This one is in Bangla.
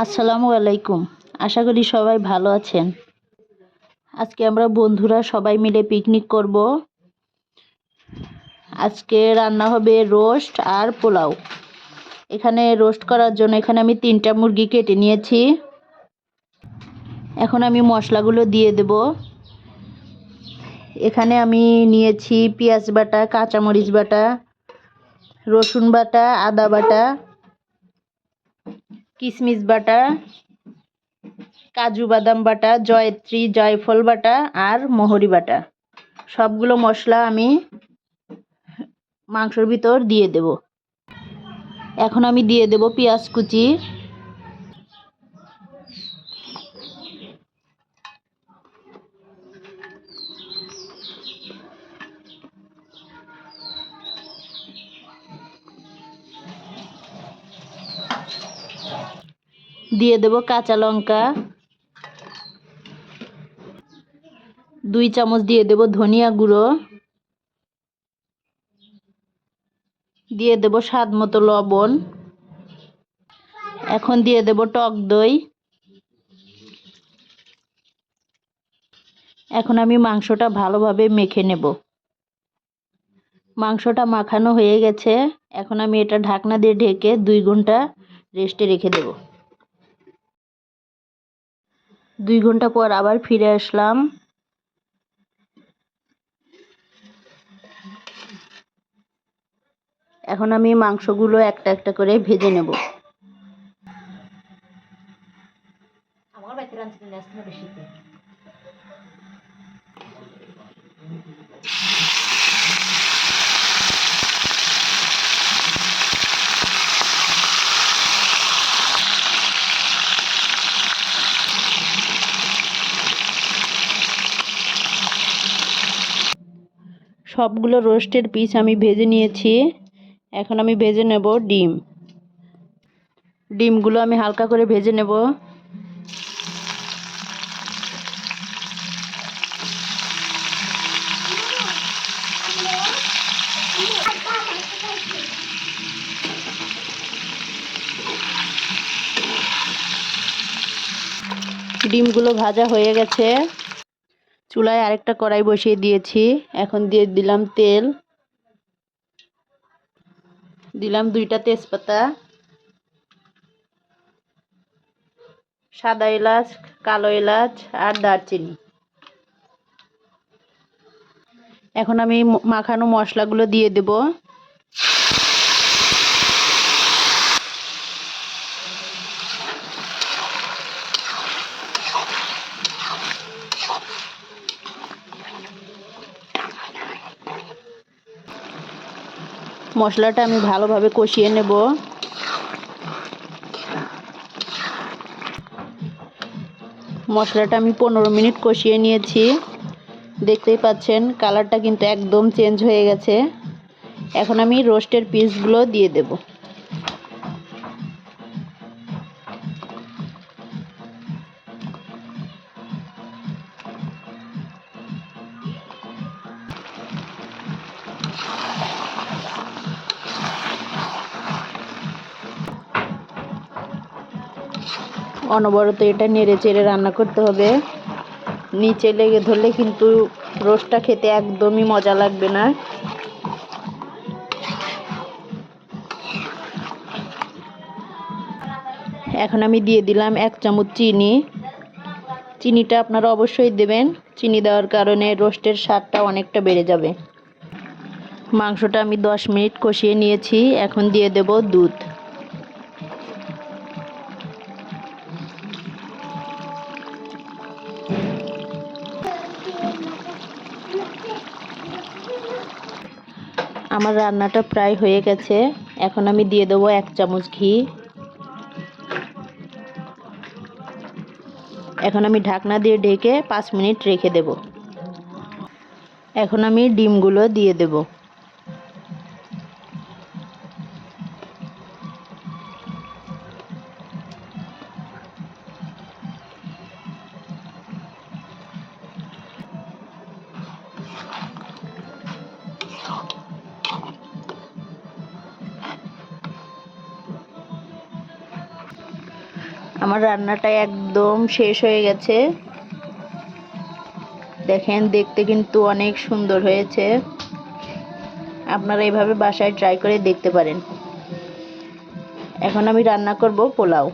আসসালামু আলাইকুম। আশা করি সবাই ভালো আছেন। আজকে আমরা বন্ধুরা সবাই মিলে পিকনিক করব। আজকে রান্না হবে রোস্ট আর পোলাও। এখানে রোস্ট করার জন্য আমি 3টা মুরগি কেটে নিয়েছি। এখন আমি মশলাগুলো দিয়ে দেব। এখানে আমি নিয়েছি পেঁয়াজ বাটা, কাঁচামরিচ বাটা, রসুন বাটা, আদা বাটা, কিশমিশ বাটা, কাজু বাদাম বাটা, জয়ত্রী জয়ফল বাটা আর মহরি বাটা। সবগুলো মশলা আমি মাংসের ভিতর দিয়ে দেব। এখন আমি দিয়ে দেব পেঁয়াজ কুচি, দিয়ে দেব কাঁচা লঙ্কা, 2 চামচ দিয়ে দেব ধনিয়া গুঁড়ো, দিয়ে দেব স্বাদ মতো লবণ। এখন দিয়ে দেব টক দই। এখন আমি মাংসটা ভালোভাবে মেখে নেব। মাংসটা মাখানো হয়ে গেছে। এখন আমি এটা ঢাকনা দিয়ে ঢেকে 2 ঘন্টা রেস্টে রেখে দেব। 2 ঘন্টা পর আবার ফিরে আসলাম। এখন আমি মাংসগুলো একটা একটা করে ভেজে নেব। সবগুলো রোস্টের পিস আমি ভেজে নিয়েছি। এখন আমি ভেজে নেব ডিম। ডিমগুলো আমি হালকা করে ভেজে নেব। ডিমগুলো ভাজা হয়ে গেছে। চুলায় আরেকটা কড়াই বসিয়ে দিয়েছি। এখন দিয়ে দিলাম তেল, দিলাম 2টা তেজপাতা, সাদা এলাচ, কালো এলাচ আর দারচিনি। এখন আমি মাখানো মশলাগুলো দিয়ে দেব। মশলাটা আমি ভালোভাবে কষিয়ে নেব। মশলাটা আমি 15 মিনিট কষিয়ে নিয়েছি। দেখতেই পাচ্ছেন কালারটা কিন্তু একদম চেঞ্জ হয়ে গেছে। এখন আমি রোস্টের পিসগুলো দিয়ে দেব। অনবরত এটা নেড়ে চেড়ে রান্না করতে হবে। নিচে লেগে ধরলে কিন্তু রোস্টটা খেতে একদমই মজা লাগবে না। এখন আমি দিয়ে দিলাম 1 চামচ চিনি। চিনিটা আপনারা অবশ্যই দেবেন। চিনি দেওয়ার কারণে রোস্টের স্বাদটা অনেকটা বেড়ে যাবে। মাংসটা আমি 10 মিনিট কষিয়ে নিয়েছি। এখন দিয়ে দেব দুধ। আমার রান্নাটা প্রায় হয়ে গেছে। এখন আমি দিয়ে দেব 1 চামচ ঘি। এখন আমি ঢাকনা দিয়ে ঢেকে 5 মিনিট রেখে দেব। এখন আমি ডিমগুলো দিয়ে দেব। আমার রান্নাটা একদম শেষ হয়ে গেছে। দেখেন, দেখতে কিন্তু অনেক সুন্দর হয়েছে। আপনারা এভাবে বাসায় ট্রাই করে দেখতে পারেন। এখন আমি রান্না করব পোলাও।